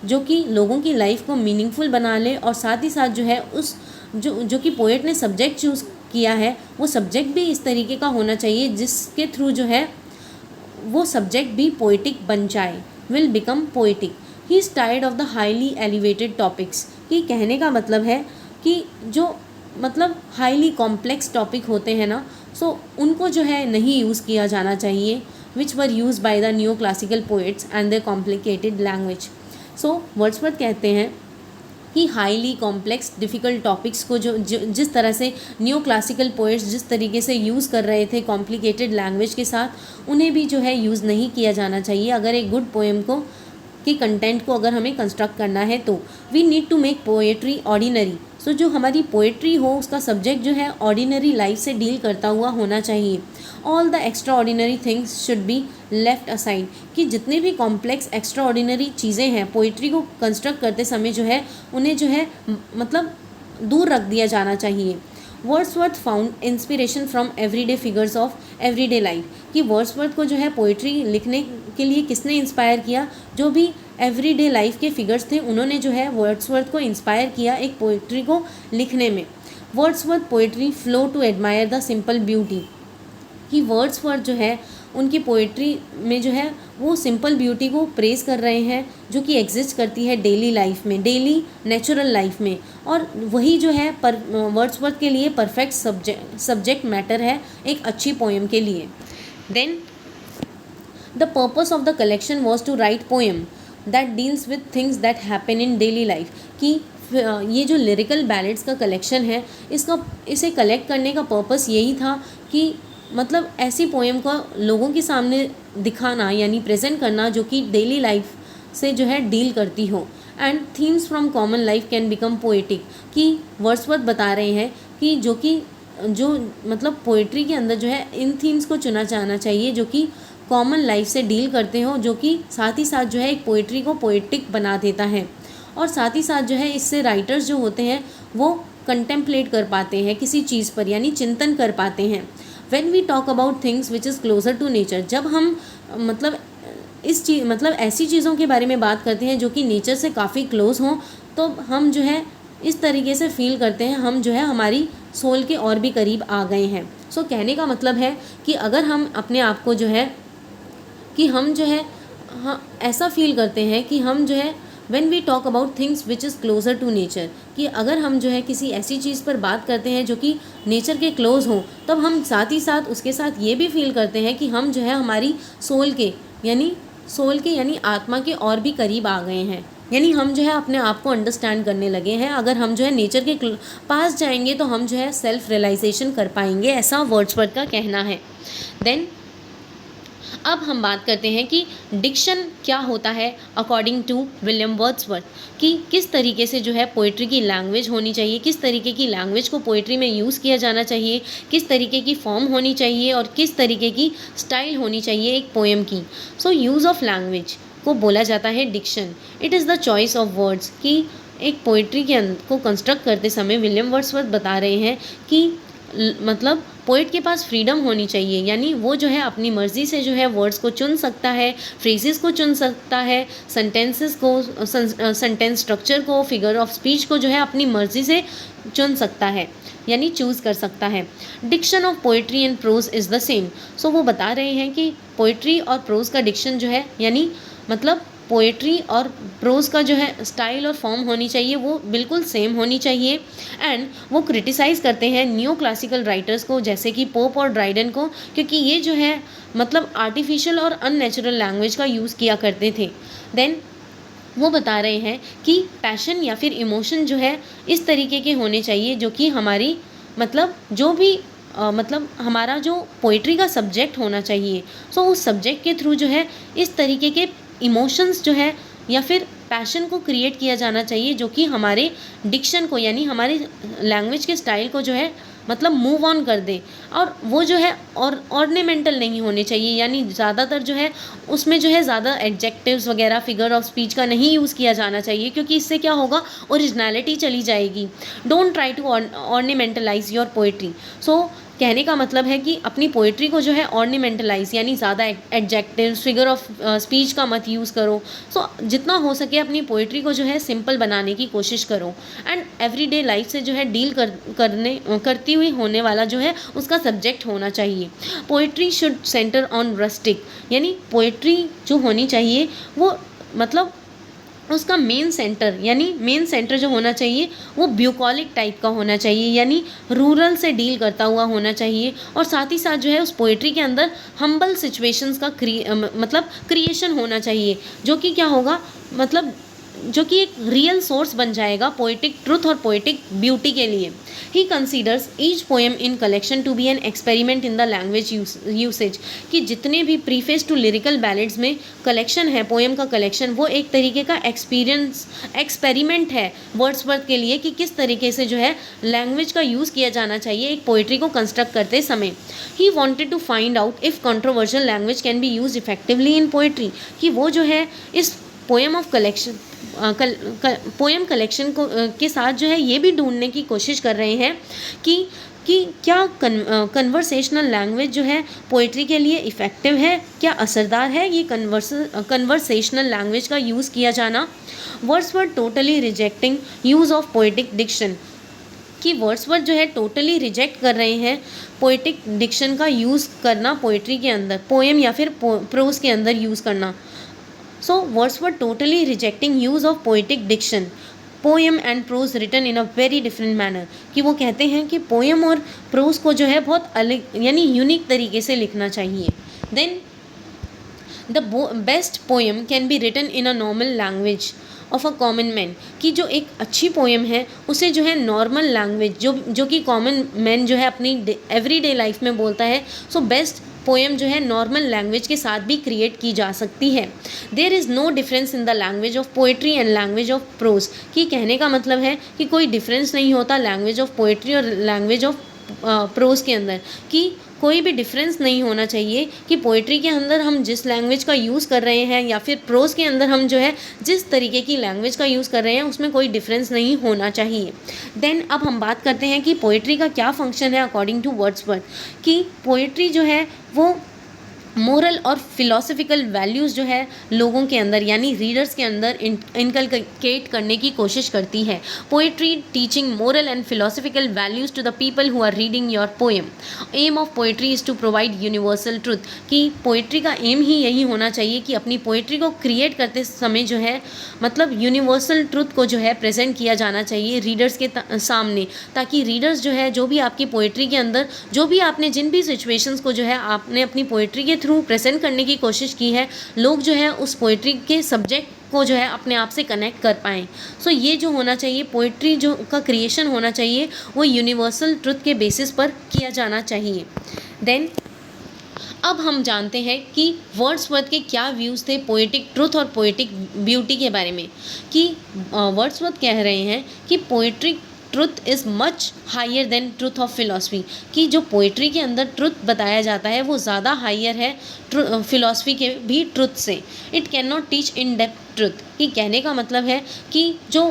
[SPEAKER 1] जो कि लोगों की लाइफ को मीनिंगफुल बना ले और साथ ही साथ जो है उस जो कि पोएट ने सब्जेक्ट चूज़ किया है वो सब्जेक्ट भी इस तरीके का होना चाहिए जिसके थ्रू जो है वो सब्जेक्ट भी पोइटिक बन जाए, will become poetic. He is tired of the highly elevated topics, कि कहने का मतलब है कि जो मतलब हाईली कॉम्प्लेक्स टॉपिक होते हैं ना, सो उनको जो है नहीं यूज़ किया जाना चाहिए, which were use by the new classical poets and the complicated language. So Wordsworth कहते हैं कि हाईली कॉम्प्लेक्स डिफ़िकल्ट टॉपिक्स को जो जिस तरह से न्यू क्लासिकल पोइट्स जिस तरीके से यूज़ कर रहे थे कॉम्प्लिकेटेड लैंग्वेज के साथ, उन्हें भी जो है यूज़ नहीं किया जाना चाहिए अगर एक गुड पोएम को कि कंटेंट को अगर हमें कंस्ट्रक्ट करना है तो। We need to make poetry ordinary. So जो हमारी पोएट्री हो उसका सब्जेक्ट जो है ऑर्डिनरी लाइफ से डील करता हुआ होना चाहिए। All the extra ordinary things should be left aside, कि जितने भी कॉम्प्लेक्स एक्स्ट्रा ऑर्डिनरी चीज़ें हैं पोइट्री को कंस्ट्रक्ट करते समय जो है उन्हें जो है मतलब दूर रख दिया जाना चाहिए। Wordsworth found inspiration from everyday figures of everyday life, कि वर्ड्सवर्थ को जो है पोइट्री लिखने के लिए किसने इंस्पायर किया, जो भी एवरीडे लाइफ के फिगर्स थे उन्होंने जो है वर्ड्सवर्थ को इंस्पायर किया एक पोइट्री को लिखने में। Wordsworth poetry flow to admire the simple beauty, कि वर्ड्सवर्थ जो है उनकी पोइट्री में जो है वो सिंपल ब्यूटी को प्रेज़ कर रहे हैं जो कि एग्जिस्ट करती है डेली लाइफ में, डेली नेचुरल लाइफ में, और वही जो है वर्ड्सवर्थ के लिए परफेक्ट सब्जेक्ट मैटर है एक अच्छी पोएम के लिए। Then the purpose of the collection was to write poem that deals with things that happen in daily life, कि ये जो लिरिकल बैलेड्स का कलेक्शन है इसे कलेक्ट करने का पर्पस यही था कि मतलब ऐसी पोएम को लोगों के सामने दिखाना यानी प्रेजेंट करना जो कि डेली लाइफ से जो है डील करती हो। And themes from common life can become poetic, कि वर्ड्सवर्थ बता रहे हैं कि जो मतलब पोइट्री के अंदर जो है इन थीम्स को चुना जाना चाहिए जो कि कॉमन लाइफ से डील करते हो, जो कि साथ ही साथ जो है एक पोइट्री को पोइटिक बना देता है, और साथ ही साथ जो है इससे राइटर्स जो होते हैं वो कंटेम्पलेट कर पाते हैं किसी चीज़ पर यानी चिंतन कर पाते हैं। When we talk about things which is closer to nature, जब हम मतलब इस चीज़ मतलब ऐसी चीज़ों के बारे में बात करते हैं जो कि नेचर से काफ़ी क्लोज हों, तो हम जो है इस तरीके से फील करते हैं हम जो है हमारी सोल के और भी करीब आ गए हैं। सो कहने का मतलब है कि अगर हम अपने आप को जो है कि हम जो है हाँ ऐसा फील करते हैं कि हम जो है when we talk about things which is closer to nature, कि अगर हम जो है किसी ऐसी चीज़ पर बात करते हैं जो कि नेचर के क्लोज हों, तब हम साथ ही साथ उसके साथ ये भी फील करते हैं कि हम जो है हमारी सोल के यानी आत्मा के और भी करीब आ गए हैं, यानी हम जो है अपने आप को अंडरस्टैंड करने लगे हैं। अगर हम जो है नेचर के पास जाएंगे तो हम जो है सेल्फ रियलाइजेशन कर पाएंगे, ऐसा वर्ड्सवर्थ का कहना है। देन अब हम बात करते हैं कि डिक्शन क्या होता है अकॉर्डिंग टू विलियम वर्ड्सवर्थ, कि किस तरीके से जो है पोइट्री की लैंग्वेज होनी चाहिए, किस तरीके की लैंग्वेज को पोइट्री में यूज़ किया जाना चाहिए, किस तरीके की फॉर्म होनी चाहिए और किस तरीके की स्टाइल होनी चाहिए एक पोएम की। सो यूज़ ऑफ लैंग्वेज को बोला जाता है diction. It is the choice of words, कि एक पोइट्री को कंस्ट्रक्ट करते समय विलियम वर्ड्सवर्थ बता रहे हैं कि मतलब पोइट के पास फ्रीडम होनी चाहिए, यानी वो जो है अपनी मर्ज़ी से जो है वर्ड्स को चुन सकता है, फ्रेजेस को चुन सकता है, सेंटेंसेस को सेंटेंस स्ट्रक्चर को, फिगर ऑफ स्पीच को जो है अपनी मर्ज़ी से चुन सकता है यानी चूज़ कर सकता है। Diction of poetry and prose is the same. So वो बता रहे हैं कि पोइट्री और प्रोज का डिक्शन जो है यानी मतलब पोएट्री और प्रोज का जो है स्टाइल और फॉर्म होनी चाहिए वो बिल्कुल सेम होनी चाहिए। एंड वो क्रिटिसाइज़ करते हैं न्यू क्लासिकल राइटर्स को जैसे कि पोप और ड्राइडन को, क्योंकि ये जो है मतलब आर्टिफिशियल और अननेचुरल लैंग्वेज का यूज़ किया करते थे। देन वो बता रहे हैं कि पैशन या फिर इमोशन जो है इस तरीके के होने चाहिए जो कि हमारी मतलब जो भी मतलब हमारा जो पोइट्री का सब्जेक्ट होना चाहिए, सो उस सब्जेक्ट के थ्रू जो है इस तरीके के इमोशंस जो है या फिर पैशन को क्रिएट किया जाना चाहिए जो कि हमारे डिक्शन को यानी हमारे लैंग्वेज के स्टाइल को जो है मतलब मूव ऑन कर दे। और वो जो है और ऑर्नेमेंटल नहीं होने चाहिए, यानी ज़्यादातर जो है उसमें जो है ज़्यादा एडजेक्टिव्स वगैरह फिगर ऑफ स्पीच का नहीं यूज़ किया जाना चाहिए, क्योंकि इससे क्या होगा ओरिजिनलिटी चली जाएगी। Don't try to ornamentalise your poetry. So कहने का मतलब है कि अपनी पोइट्री को जो है ऑर्नामेंटलाइज यानी ज़्यादा एडजेक्टिव फिगर ऑफ स्पीच का मत यूज़ करो। सो जितना हो सके अपनी पोइट्री को जो है सिंपल बनाने की कोशिश करो एंड एवरीडे लाइफ से जो है डील करती हुई होने वाला जो है उसका सब्जेक्ट होना चाहिए। Poetry should centre on rustic यानी पोइट्री जो होनी चाहिए वो मतलब उसका मेन सेंटर जो होना चाहिए वो ब्यूकॉलिक टाइप का होना चाहिए यानी रूरल से डील करता हुआ होना चाहिए। और साथ ही साथ जो है उस पोइट्री के अंदर हम्बल सिचुएशंस का क्रिएशन होना चाहिए, जो कि क्या होगा मतलब जो कि एक रियल सोर्स बन जाएगा पोइटिक ट्रुथ और पोइटिक ब्यूटी के लिए। He considers each poem in collection to be an experiment in the language usage कि जितने भी प्रीफेस टू लिरिकल बैलेड्स में कलेक्शन है, पोएम का कलेक्शन, वो एक तरीके का एक्सपेरिमेंट है वर्ड्सवर्थ के लिए कि किस तरीके से जो है लैंग्वेज का यूज़ किया जाना चाहिए एक पोइट्री को कंस्ट्रक्ट करते समय। He wanted to find out if controversial language can be use effectively in poetry कि वो जो है इस पोएम कलेक्शन को के साथ जो है ये भी ढूंढने की कोशिश कर रहे हैं कि क्या कन्वर्सेशनल लैंग्वेज जो है पोइट्री के लिए इफ़ेक्टिव है, क्या असरदार है ये कन्वर्सेशनल लैंग्वेज का यूज़ किया जाना। Wordsworth totally rejecting use of poetic diction कि वर्ड्सवर्थ जो है टोटली रिजेक्ट कर रहे हैं पोइटिक डिक्शन का यूज़ करना पोइट्री के अंदर, पोएम या फिर प्रोज के अंदर यूज़ करना। So Wordsworth totally rejecting use of poetic diction, poem and prose written in a very different manner कि वो कहते हैं कि पोएम और प्रोज को जो है बहुत अलग यानी यूनिक तरीके से लिखना चाहिए। Then the best poem can be written in a normal language of a common man कि जो एक अच्छी पोएम है उसे जो है नॉर्मल लैंग्वेज जो कि कॉमन मैन जो है अपनी एवरीडे लाइफ में बोलता है। सो बेस्ट पोएम जो है नॉर्मल लैंग्वेज के साथ भी क्रिएट की जा सकती है। There is no difference in the language of poetry and language of prose कि कहने का मतलब है कि कोई डिफरेंस नहीं होता लैंग्वेज ऑफ पोइट्री और लैंग्वेज ऑफ प्रोज के अंदर, कि कोई भी डिफरेंस नहीं होना चाहिए कि पोइट्री के अंदर हम जिस लैंग्वेज का यूज़ कर रहे हैं या फिर प्रोज के अंदर हम जो है जिस तरीके की लैंग्वेज का यूज़ कर रहे हैं उसमें कोई डिफरेंस नहीं होना चाहिए। देन अब हम बात करते हैं कि पोइट्री का क्या फंक्शन है अकॉर्डिंग टू वर्ड्सवर्थ कि पोइट्री जो है वो मोरल और फिलोसफिकल वैल्यूज़ जो है लोगों के अंदर यानी रीडर्स के अंदर इनकलकेट करने की कोशिश करती है। Poetry teaching moral and philosophical values to the people who are reading your poem. Aim of poetry is to provide universal truth कि पोइट्री का एम ही यही होना चाहिए कि अपनी पोइट्री को क्रिएट करते समय जो है मतलब यूनिवर्सल ट्रुथ को जो है प्रेजेंट किया जाना चाहिए रीडर्स के सामने, ताकि रीडर्स जो है जो भी आपकी पोइट्री के अंदर जो भी आपने जिन भी सिचुएशंस को जो है आपने अपनी पोइट्री के थ्रू प्रेजेंट करने की कोशिश की है, लोग जो है उस पोइट्री के सब्जेक्ट को जो है अपने आप से कनेक्ट कर पाएँ। सो ये जो होना चाहिए पोइट्री जो का क्रिएशन होना चाहिए वो यूनिवर्सल ट्रुथ के बेसिस पर किया जाना चाहिए। देन अब हम जानते हैं कि वर्ड्सवर्थ के क्या व्यूज़ थे पोएटिक ट्रुथ और पोएटिक ब्यूटी के बारे में कि वर्ड्सवर्थ कह रहे हैं कि poetic truth is much higher than truth of philosophy कि जो पोइट्री के अंदर ट्रुथ बताया जाता है वो ज़्यादा हायर है फिलॉसफी के भी ट्रुथ से। It can not teach in depth truth कि कहने का मतलब है कि जो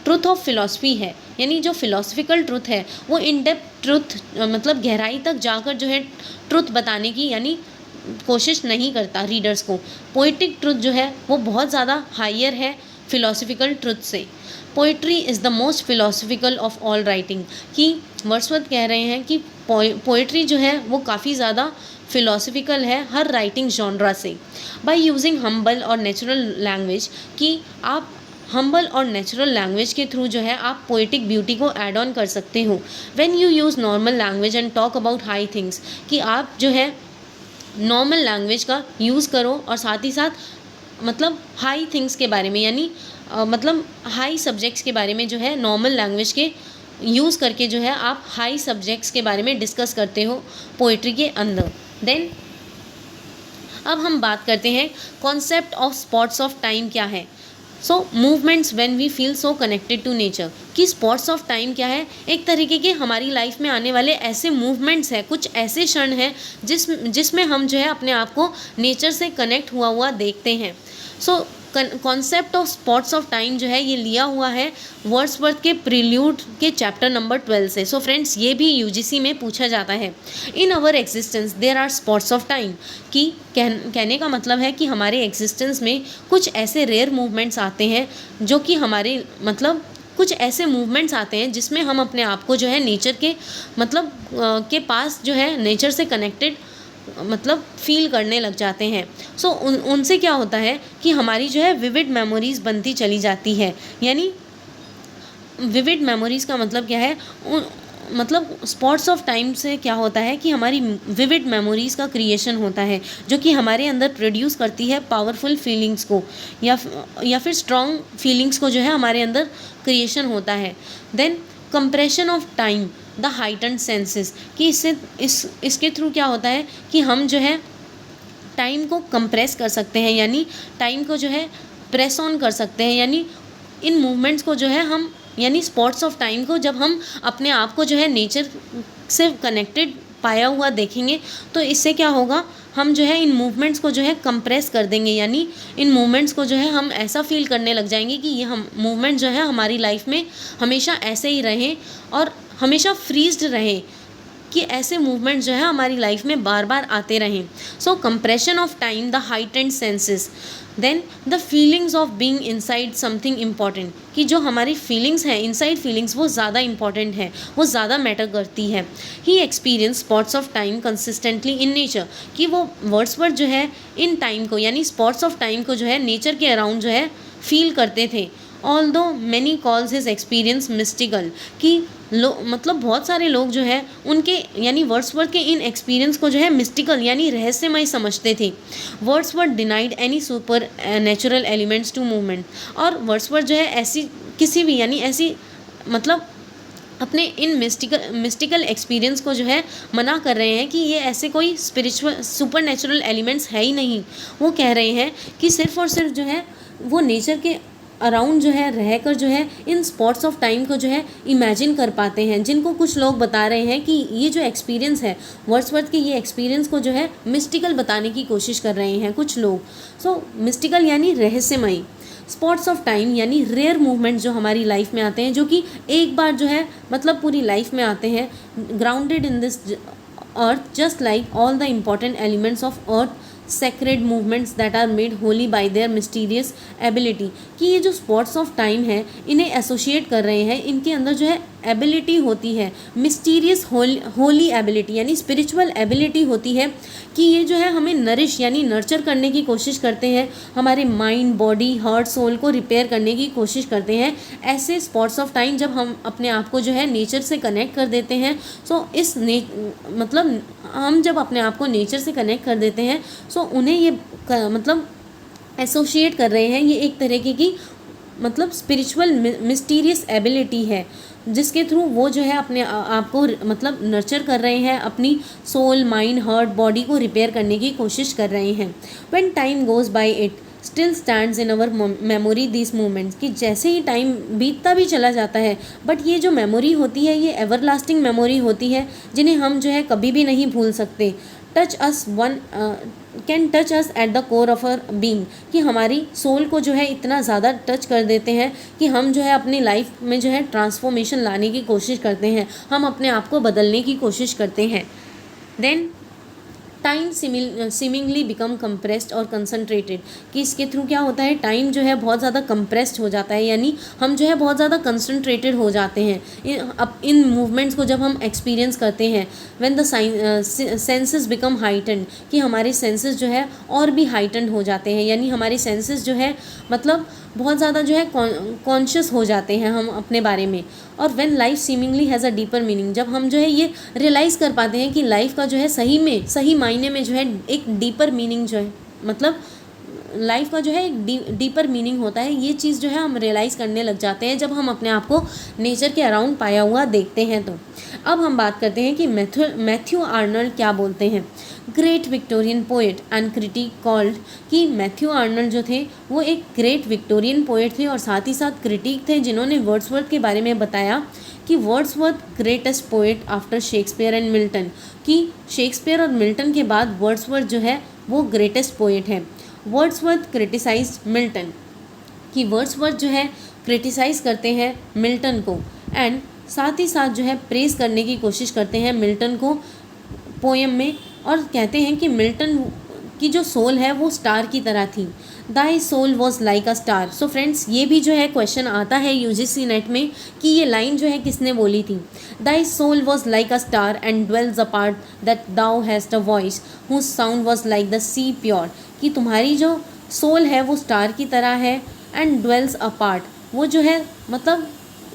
[SPEAKER 1] ट्रुथ ऑफ फिलॉसफी है यानी जो फिलॉसफिकल ट्रुथ है वो इन डेप्थ ट्रुथ मतलब गहराई तक जाकर जो है ट्रुथ बताने की यानी कोशिश नहीं करता रीडर्स को। पोइटिक ट्रुथ जो है वो बहुत ज़्यादा हायर है फिलॉसफिकल ट्रुथ से। Poetry is the most philosophical of all writing कि वर्ड्सवर्थ कह रहे हैं कि पोइट्री जो है वो काफ़ी ज़्यादा फिलोसफिकल है हर राइटिंग जॉनरा से। बाय यूजिंग हम्बल और नेचुरल लैंग्वेज कि आप हम्बल और नेचुरल लैंग्वेज के थ्रू जो है आप पोइटिक ब्यूटी को ऐड ऑन कर सकते हो। When you use normal language and talk about high things कि आप जो है नॉर्मल लैंग्वेज का यूज़ करो और साथ ही साथ मतलब हाई थिंग्स के बारे में यानी मतलब हाई सब्जेक्ट्स के बारे में जो है नॉर्मल लैंग्वेज के यूज़ करके जो है आप हाई सब्जेक्ट्स के बारे में डिस्कस करते हो पोइट्री के अंदर। देन अब हम बात करते हैं concept of spots of time क्या है। So movements when we feel so connected to nature कि स्पॉट्स ऑफ टाइम क्या है, एक तरीके के हमारी लाइफ में आने वाले ऐसे मूवमेंट्स हैं, कुछ ऐसे क्षण हैं जिसमें हम जो है अपने आप को नेचर से कनेक्ट हुआ देखते हैं। So concept of spots of time जो है ये लिया हुआ है वर्ड्सवर्थ के प्रील्यूड के चैप्टर नंबर 12 से। सो फ्रेंड्स, ये भी यूजीसी में पूछा जाता है। In our existence there are spots of time, कि कहने का मतलब है कि हमारे एग्जिस्टेंस में कुछ ऐसे रेयर मूवमेंट्स आते हैं जो कि हमारे मतलब कुछ ऐसे मूवमेंट्स आते हैं जिसमें हम अपने आप को जो है नेचर के मतलब के पास जो है नेचर से कनेक्टेड मतलब फील करने लग जाते हैं। सो उनसे क्या होता है कि हमारी जो है विविड मेमोरीज बनती चली जाती है। यानी विविड मेमोरीज का मतलब क्या है, मतलब स्पॉट्स ऑफ टाइम से क्या होता है कि हमारी विविड मेमोरीज़ का क्रिएशन होता है जो कि हमारे अंदर प्रोड्यूस करती है पावरफुल फीलिंग्स को, या फिर स्ट्रॉन्ग फीलिंग्स को जो है हमारे अंदर क्रिएशन होता है। Then compression of time the heightened senses, कि इसके थ्रू क्या होता है कि हम जो है टाइम को कंप्रेस कर सकते हैं, यानी टाइम को जो है प्रेस ऑन कर सकते हैं। यानी इन मूवमेंट्स को जो है हम, यानी स्पॉट्स ऑफ टाइम को जब हम अपने आप को जो है नेचर से कनेक्टेड पाया हुआ देखेंगे तो इससे क्या होगा, हम जो है इन मूवमेंट्स को जो है कंप्रेस कर देंगे। यानी इन मूवमेंट्स को जो है हम ऐसा फील करने लग जाएंगे कि ये हम मूवमेंट जो है हमारी लाइफ में हमेशा ऐसे ही रहें और हमेशा फ्रीज्ड रहे, कि ऐसे मूवमेंट जो है हमारी लाइफ में बार बार आते रहें। So compression of time the heightened senses, then the feelings of being inside something important, कि जो हमारी फीलिंग्स हैं इनसाइड फीलिंग्स वो ज़्यादा इंपॉर्टेंट है, वो ज़्यादा मैटर करती है। He experience spots of time consistently in nature, कि वो वर्ड्सवर्थ जो है इन टाइम को यानी स्पॉट्स ऑफ टाइम को जो है नेचर के अराउंड जो है फील करते थे। Although many calls his experience mystical, कि मतलब बहुत सारे लोग जो है उनके यानी वर्ड्सवर्थ के इन एक्सपीरियंस को जो है मिस्टिकल यानी रहस्यमय समझते थे। Wordsworth denied any supernatural elements to movement, और वर्ड्सवर्थ जो है ऐसी किसी भी यानी ऐसी मतलब अपने इन मिस्टिकल एक्सपीरियंस को जो है मना कर रहे हैं कि ये ऐसे कोई स्पिरिचुअल सुपर नेचुरल एलिमेंट्स है ही नहीं। वो कह रहे हैं कि सिर्फ और सिर्फ जो है वो नेचर के अराउंड जो है रहकर जो है इन स्पॉट्स ऑफ टाइम को जो है इमेजिन कर पाते हैं, जिनको कुछ लोग बता रहे हैं कि ये जो एक्सपीरियंस है वर्ड्सवर्थ के, ये एक्सपीरियंस को जो है मिस्टिकल बताने की कोशिश कर रहे हैं कुछ लोग। सो मिस्टिकल यानी रहस्यमयी। स्पॉट्स ऑफ टाइम यानी रेयर मूवमेंट जो हमारी लाइफ में आते हैं, जो कि एक बार जो है मतलब पूरी लाइफ में आते हैं, grounded in this earth just like all the important elements of earth sacred movements that are made holy by their mysterious ability, कि ये जो स्पॉट्स ऑफ टाइम है इन्हें एसोसिएट कर रहे हैं, इनके अंदर जो है एबिलिटी होती है मिस्टीरियस होली एबिलिटी यानी स्पिरिचुअल एबिलिटी होती है, कि ये जो है हमें नरिश यानी नर्चर करने की कोशिश करते हैं, हमारे माइंड बॉडी हार्ट सोल को रिपेयर करने की कोशिश करते हैं। ऐसे स्पॉट्स ऑफ टाइम जब हम अपने आप को जो है नेचर से कनेक्ट कर देते हैं, सो इस मतलब हम जब अपने आप को नेचर से कनेक्ट कर देते हैं सो उन्हें ये मतलब एसोशिएट कर रहे हैं, ये एक तरीके की मतलब स्पिरिचुअल मिस्टीरियस एबिलिटी है जिसके थ्रू वो जो है अपने आप को मतलब नर्चर कर रहे हैं, अपनी सोल माइंड हार्ट बॉडी को रिपेयर करने की कोशिश कर रहे हैं। When time goes bye it still stands in our memory this moments, कि जैसे ही टाइम बीतता भी चला जाता है बट ये जो मेमोरी होती है ये एवरलास्टिंग मेमोरी होती है, जिन्हें हम जो है कभी भी नहीं भूल सकते। Touch us one can touch us at the core of our being, कि हमारी सोल को जो है इतना ज़्यादा टच कर देते हैं कि हम जो है अपनी लाइफ में जो है ट्रांसफॉर्मेशन लाने की कोशिश करते हैं, हम अपने आप को बदलने की कोशिश करते हैं। Then time seemingly become compressed और कंसनट्रेटेड, कि इसके थ्रू क्या होता है टाइम जो है बहुत ज़्यादा कंप्रेस्ड हो जाता है, यानी हम जो है बहुत ज़्यादा कंसनट्रेटेड हो जाते हैं इन मूवमेंट्स को जब हम एक्सपीरियंस करते हैं। When the senses become heightened, कि हमारे सेंसेस जो है और भी हाइटेंड हो जाते हैं, यानी हमारे सेंसेस जो है मतलब बहुत ज़्यादा जो है कॉन्शियस हो जाते हैं हम अपने बारे में। और when life seemingly has a deeper meaning, जब हम जो है ये रियलाइज़ कर पाते हैं कि लाइफ का जो है सही में सही मायने में जो है एक डीपर मीनिंग जो है मतलब लाइफ का जो है एक डीपर मीनिंग होता है, ये चीज़ जो है हम रियलाइज़ करने लग जाते हैं जब हम अपने आप को नेचर के अराउंड पाया हुआ देखते हैं। तो अब हम बात करते हैं कि मैथ्यू आर्नल्ड क्या बोलते हैं। Great Victorian poet and critic called, कि मैथ्यू आर्नल्ड जो थे वो एक ग्रेट विक्टोरियन पोएट थे और साथ ही साथ क्रिटिक थे जिन्होंने वर्ड्सवर्थ के बारे में बताया कि Wordsworth greatest poet after Shakespeare and Milton, कि शेक्सपियर और मिल्टन के बाद वर्ड्सवर्थ जो है वो ग्रेटेस्ट पोएट है। वर्ड्सवर्थ क्रिटिसाइज्ड मिल्टन, कि वर्ड्सवर्थ जो है क्रिटिसाइज़ करते हैं मिल्टन को एंड साथ ही साथ जो है प्रेज़ करने की कोशिश करते हैं मिल्टन को पोएम में, और कहते हैं कि मिल्टन की जो सोल है वो स्टार की तरह थी। Thy soul was like a star. So friends, ये भी जो है क्वेश्चन आता है यूजीसी नेट में कि ये लाइन जो है किसने बोली थी। Thy soul was like a star and dwells apart that thou has a voice whose sound was like the sea pure. कि तुम्हारी जो सोल है वो स्टार की तरह है एंड ड्वेल्स अपार्ट, वो जो है मतलब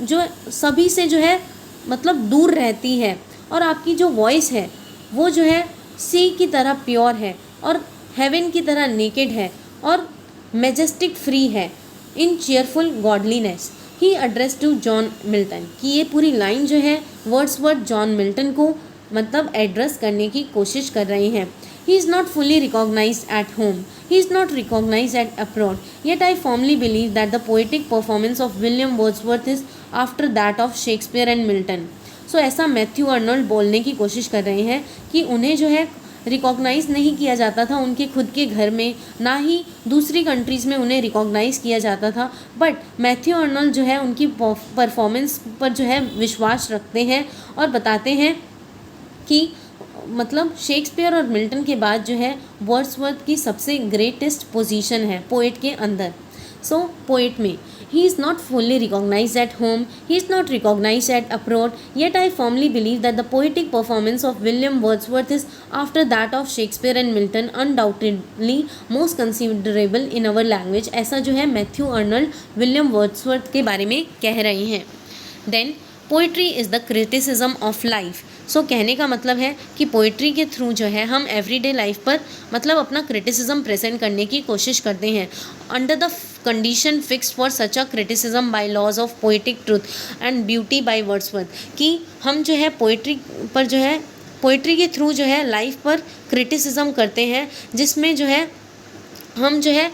[SPEAKER 1] जो सभी से जो है मतलब दूर रहती है, और आपकी जो वॉइस है वो जो है सी की तरह प्योर है और हेवन की तरह नेकेड है और मेजेस्टिक फ्री है in cheerful godliness. He address to John Milton. कि ये पूरी लाइन जो है वर्ड्सवर्थ जॉन मिल्टन को मतलब एड्रेस करने की कोशिश कर रहे हैं। He is not fully recognised at home, he is not recognised at abroad, yet I formally believe that the poetic performance of William Wordsworth is after that of Shakespeare and Milton. So ऐसा Matthew Arnold बोलने की कोशिश कर रहे हैं कि उन्हें जो है रिकॉग्नाइज़ नहीं किया जाता था उनके खुद के घर में, ना ही दूसरी कंट्रीज़ में उन्हें रिकॉग्नाइज़ किया जाता था, बट मैथ्यू अर्नोल्ड जो है उनकी परफॉर्मेंस पर जो है विश्वास रखते हैं और बताते हैं कि मतलब शेक्सपियर और मिल्टन के बाद जो है वर्ड्सवर्थ की सबसे ग्रेटेस्ट पोजीशन है पोएट के अंदर। सो पोएट में he is not fully recognized at home, he is not recognized at abroad, yet I firmly believe that the poetic performance of William Wordsworth is after that of Shakespeare and Milton undoubtedly most considerable in our language। ऐसा जो है Matthew Arnold William Wordsworth के बारे में कह रहे हैं। Then poetry is the criticism of life. So कहने का मतलब है कि पोइट्री के थ्रू जो है हम एवरीडे लाइफ पर मतलब अपना क्रिटिसिज्म प्रेजेंट करने की कोशिश करते हैं under the condition fixed for such a criticism by laws of poetic truth and beauty by Wordsworth. कि हम जो है पोइट्री पर जो है पोइट्री के थ्रू जो है लाइफ पर क्रिटिसिज्म करते हैं, जिसमें जो है हम जो है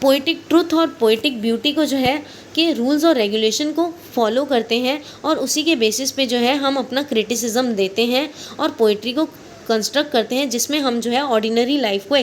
[SPEAKER 1] पोइटिक ट्रूथ और पोइटिक ब्यूटी को जो है के रूल्स और रेगुलेशन को फॉलो करते हैं और उसी के बेसिस पे जो है हम अपना क्रिटिसिज्म देते हैं और पोइट्री को कंस्ट्रक्ट करते हैं, जिसमें हम जो है ऑर्डिनरी लाइफ को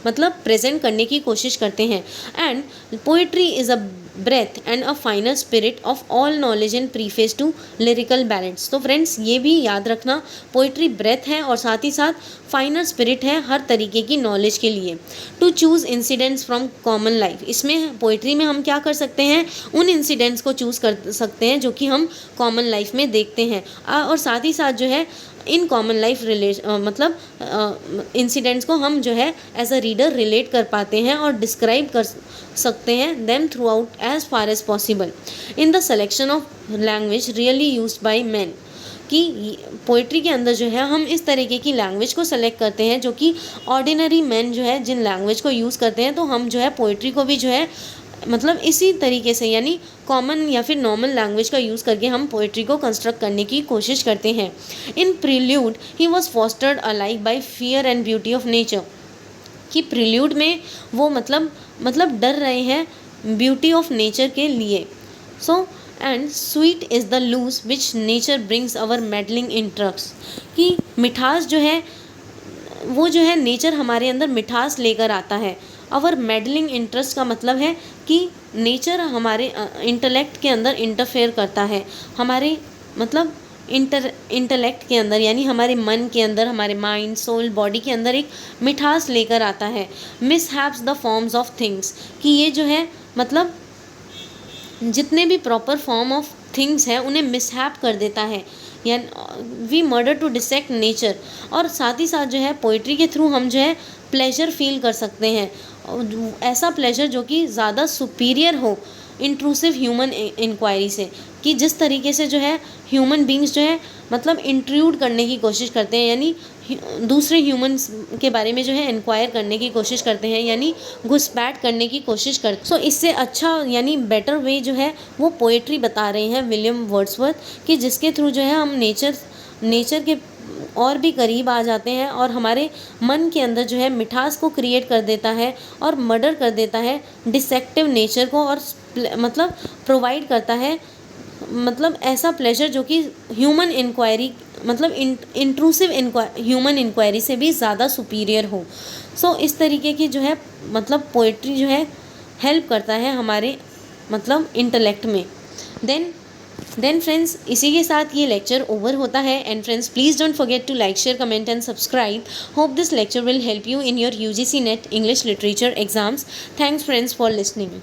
[SPEAKER 1] मतलब प्रेजेंट करने की कोशिश करते हैं। And poetry is a breath and a finer spirit of all knowledge and preface to Lyrical Ballads. तो फ्रेंड्स, ये भी याद रखना, पोइट्री ब्रेथ है और साथ ही साथ फाइनर स्पिरिट है हर तरीके की नॉलेज के लिए। To choose incidents from common life, इसमें पोइट्री में हम क्या कर सकते हैं, उन इंसिडेंट्स को चूज़ कर सकते हैं जो कि हम कॉमन लाइफ में देखते हैं, और साथ ही साथ जो है इन कॉमन लाइफ मतलब इंसिडेंट्स को हम जो है एज अ रीडर रिलेट कर पाते हैं और डिस्क्राइब कर सकते हैं them throughout as far as possible in the selection of language really used by man. कि पोइट्री के अंदर जो है हम इस तरीके की लैंग्वेज को सेलेक्ट करते हैं जो कि ऑर्डिनरी मैन जो है जिन लैंग्वेज को यूज़ करते हैं, तो हम जो है पोइट्री को भी जो है मतलब इसी तरीके से यानी कॉमन या फिर नॉर्मल लैंग्वेज का यूज़ करके हम पोइट्री को कंस्ट्रक्ट करने की कोशिश करते हैं। In Prelude he was fostered alike by fear and beauty of nature. कि प्रील्यूड में वो मतलब डर रहे हैं ब्यूटी ऑफ नेचर के लिए। So and sweet is the lore which nature brings our meddling interest. कि मिठास जो है वो जो है नेचर हमारे अंदर मिठास लेकर आता है। अवर मेडलिंग इंटरेस्ट का मतलब है कि नेचर हमारे इंटेलेक्ट के अंदर इंटरफेयर करता है, हमारे मतलब इंटेलेक्ट के अंदर यानी हमारे मन के अंदर, हमारे माइंड सोल बॉडी के अंदर एक मिठास लेकर आता है। Mishaps the forms of things. कि ये जो है मतलब जितने भी प्रॉपर फॉर्म ऑफ थिंग्स हैं उन्हें मिसहैप कर देता है, यानी we murder to dissect nature. और साथ ही साथ जो है पोइट्री के थ्रू हम जो है प्लेजर फील कर सकते हैं, ऐसा प्लेजर जो कि ज़्यादा सुपीरियर हो इंट्रूसिव ह्यूमन इंक्वायरी से। कि जिस तरीके से जो है ह्यूमन बींग्स जो है मतलब इंट्रूड करने की कोशिश करते हैं, यानी दूसरे ह्यूमंस के बारे में जो है इंक्वायर करने की कोशिश करते हैं, यानी घुसपैठ करने की कोशिश करते। सो इससे अच्छा यानी बेटर वे जो है वो पोएट्री बता रहे हैं विलियम वर्ड्सवर्थ, कि जिसके थ्रू जो है हम नेचर के और भी करीब आ जाते हैं और हमारे मन के अंदर जो है मिठास को क्रिएट कर देता है और मर्डर कर देता है डिसेक्टिव नेचर को, और मतलब प्रोवाइड करता है मतलब ऐसा प्लेजर जो कि ह्यूमन इंक्वायरी मतलब इंट्रूसिव ह्यूमन इंक्वायरी से भी ज़्यादा सुपीरियर हो। सो इस तरीके की जो है मतलब पोइट्री जो है हेल्प करता है हमारे मतलब इंटेलेक्ट में। देन फ्रेंड्स, इसी के साथ ये लेक्चर ओवर होता है। And friends, please don't forget to like, share, comment and subscribe. Hope this lecture will help you in your UGC NET English Literature exams. Thanks friends for listening.